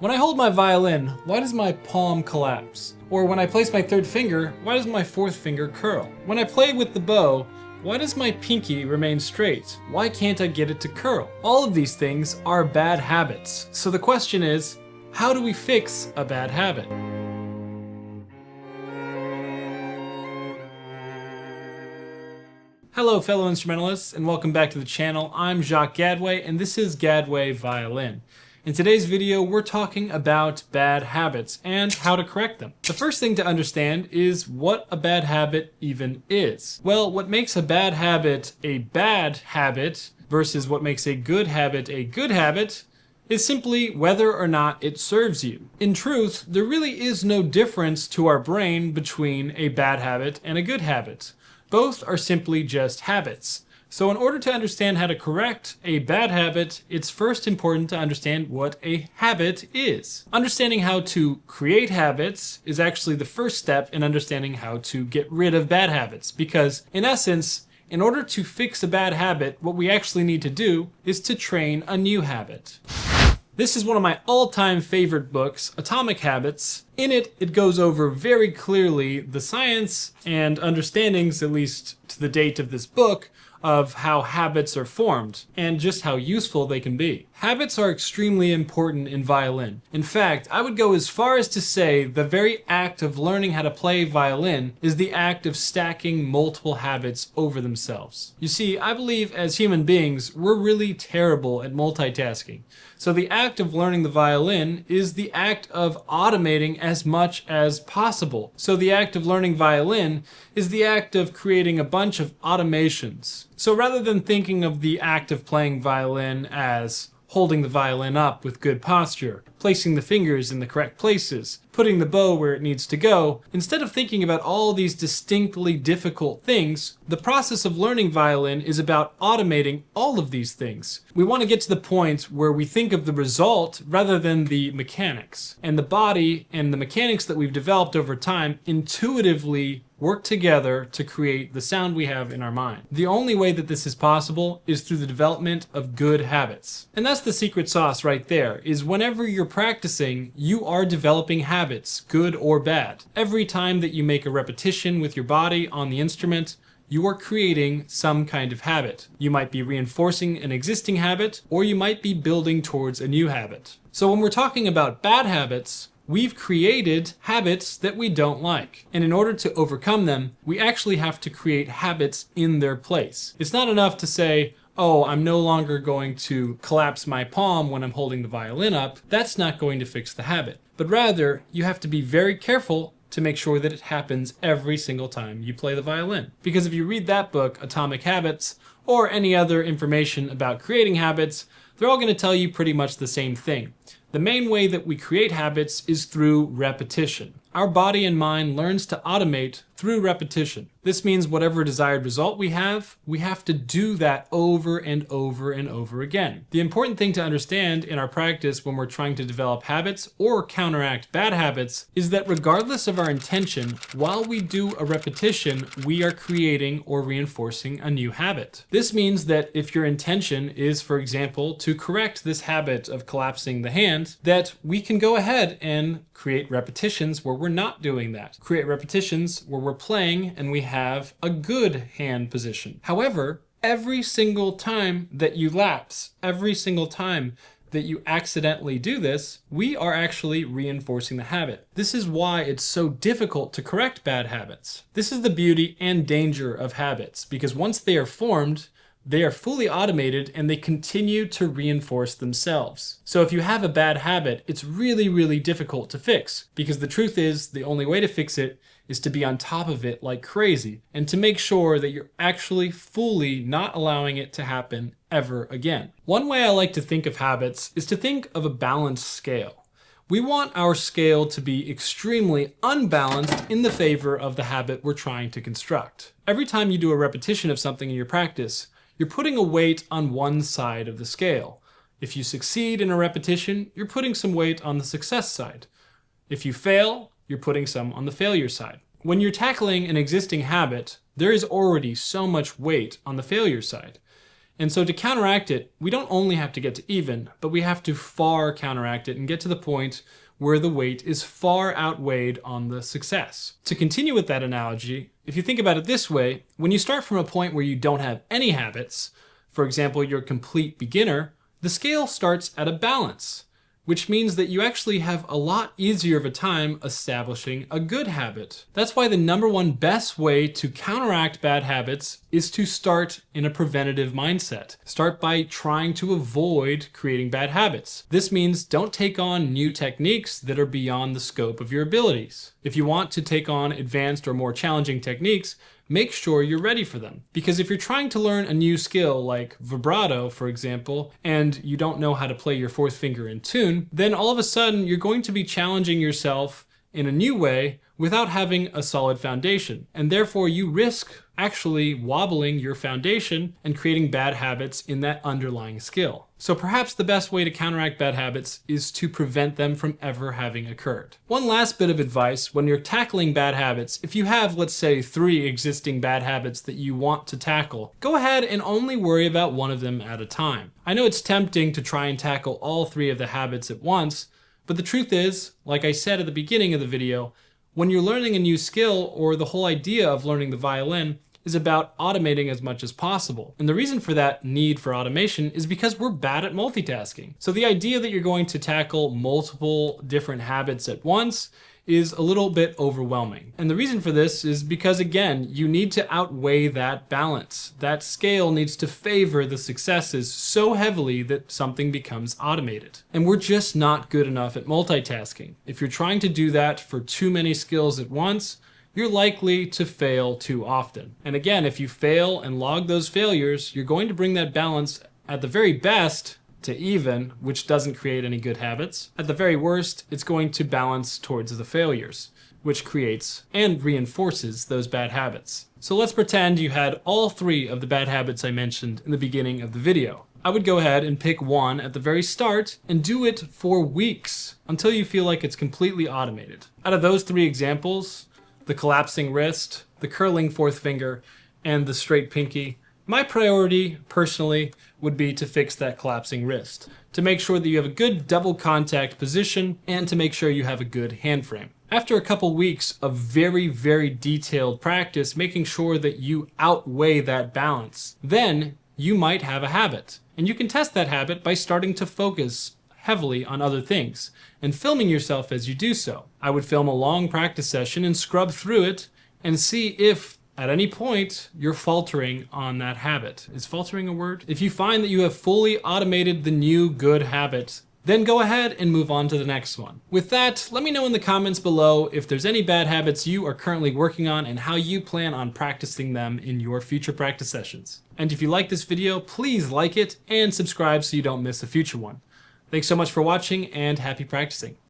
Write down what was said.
When I hold my violin, why does my palm collapse? Or when I place my third finger, why does my fourth finger curl? When I play with the bow, why does my pinky remain straight? Why can't I get it to curl? All of these things are bad habits. So the question is, how do we fix a bad habit? Hello fellow instrumentalists, and welcome back to the channel. I'm Jacques Gadway, and this is Gadway Violin. In today's video, we're talking about bad habits and how to correct them. The first thing to understand is what a bad habit even is. Well, what makes a bad habit versus what makes a good habit is simply whether or not it serves you. In truth, there really is no difference to our brain between a bad habit and a good habit. Both are simply just habits. So in order to understand how to correct a bad habit, it's first important to understand what a habit is. Understanding how to create habits is actually the first step in understanding how to get rid of bad habits, because in essence, in order to fix a bad habit, what we actually need to do is to train a new habit. This is one of my all-time favorite books, Atomic Habits. In it, it goes over very clearly the science and understandings, at least to the date of this book, of how habits are formed and just how useful they can be. Habits are extremely important in violin. In fact, I would go as far as to say the very act of learning how to play violin is the act of stacking multiple habits over themselves. You see, I believe as human beings, we're really terrible at multitasking. So the act of learning the violin is the act of automating as much as possible. So the act of learning violin is the act of creating a bunch of automations. So rather than thinking of the act of playing violin as holding the violin up with good posture, placing the fingers in the correct places, putting the bow where it needs to go, instead of thinking about all these distinctly difficult things, the process of learning violin is about automating all of these things. We want to get to the point where we think of the result rather than the mechanics. And the body and the mechanics that we've developed over time intuitively work together to create the sound we have in our mind. The only way that this is possible is through the development of good habits. And that's the secret sauce right there, is whenever you're practicing, you are developing habits, good or bad. Every time that you make a repetition with your body on the instrument, you are creating some kind of habit. You might be reinforcing an existing habit, or you might be building towards a new habit. So when we're talking about bad habits, we've created habits that we don't like. And in order to overcome them, we actually have to create habits in their place. It's not enough to say, oh, I'm no longer going to collapse my palm when I'm holding the violin up. That's not going to fix the habit. But rather, you have to be very careful to make sure that it happens every single time you play the violin. Because if you read that book, Atomic Habits, or any other information about creating habits, they're all going to tell you pretty much the same thing. The main way that we create habits is through repetition. Our body and mind learns to automate through repetition. This means whatever desired result we have to do that over and over and over again. The important thing to understand in our practice when we're trying to develop habits or counteract bad habits is that regardless of our intention, while we do a repetition, we are creating or reinforcing a new habit. This means that if your intention is, for example, to correct this habit of collapsing the hand, that we can go ahead and create repetitions where we're not doing that. Create repetitions where we're playing and we have a good hand position. However, every single time that you lapse, every single time that you accidentally do this, we are actually reinforcing the habit. This is why it's so difficult to correct bad habits. This is the beauty and danger of habits, because once they are formed, they are fully automated and they continue to reinforce themselves. So if you have a bad habit, it's really, really difficult to fix, because the truth is the only way to fix it is to be on top of it like crazy and to make sure that you're actually fully not allowing it to happen ever again. One way I like to think of habits is to think of a balanced scale. We want our scale to be extremely unbalanced in the favor of the habit we're trying to construct. Every time you do a repetition of something in your practice, you're putting a weight on one side of the scale. If you succeed in a repetition, you're putting some weight on the success side. If you fail, you're putting some on the failure side. When you're tackling an existing habit, there is already so much weight on the failure side. And so to counteract it, we don't only have to get to even, but we have to far counteract it and get to the point where the weight is far outweighed on the success. To continue with that analogy, if you think about it this way, when you start from a point where you don't have any habits, for example, you're a complete beginner, the scale starts at a balance, which means that you actually have a lot easier of a time establishing a good habit. That's why the number one best way to counteract bad habits is to start in a preventative mindset. Start by trying to avoid creating bad habits. This means don't take on new techniques that are beyond the scope of your abilities. If you want to take on advanced or more challenging techniques, make sure you're ready for them. Because if you're trying to learn a new skill like vibrato, for example, and you don't know how to play your fourth finger in tune, then all of a sudden you're going to be challenging yourself in a new way without having a solid foundation. And therefore you risk actually wobbling your foundation and creating bad habits in that underlying skill. So perhaps the best way to counteract bad habits is to prevent them from ever having occurred. One last bit of advice when you're tackling bad habits, if you have, let's say, 3 existing bad habits that you want to tackle, go ahead and only worry about one of them at a time. I know it's tempting to try and tackle all 3 of the habits at once, but the truth is, like I said at the beginning of the video, when you're learning a new skill, or the whole idea of learning the violin, is about automating as much as possible. And the reason for that need for automation is because we're bad at multitasking. So the idea that you're going to tackle multiple different habits at once is a little bit overwhelming. And the reason for this is because, again, you need to outweigh that balance. That scale needs to favor the successes so heavily that something becomes automated. And we're just not good enough at multitasking. If you're trying to do that for too many skills at once, you're likely to fail too often. And again, if you fail and log those failures, you're going to bring that balance at the very best to even, which doesn't create any good habits. At the very worst, it's going to balance towards the failures, which creates and reinforces those bad habits. So let's pretend you had all 3 of the bad habits I mentioned in the beginning of the video. I would go ahead and pick one at the very start and do it for weeks until you feel like it's completely automated. Out of those 3 examples, the collapsing wrist, the curling fourth finger, and the straight pinky, my priority, personally, would be to fix that collapsing wrist, to make sure that you have a good double contact position, and to make sure you have a good hand frame. After a couple weeks of very, very detailed practice, making sure that you outweigh that balance, then you might have a habit. And you can test that habit by starting to focus heavily on other things and filming yourself as you do so. I would film a long practice session and scrub through it and see if at any point you're faltering on that habit. Is faltering a word? If you find that you have fully automated the new good habit, then go ahead and move on to the next one. With that, let me know in the comments below if there's any bad habits you are currently working on and how you plan on practicing them in your future practice sessions. And if you like this video, please like it and subscribe so you don't miss a future one. Thanks so much for watching, and happy practicing.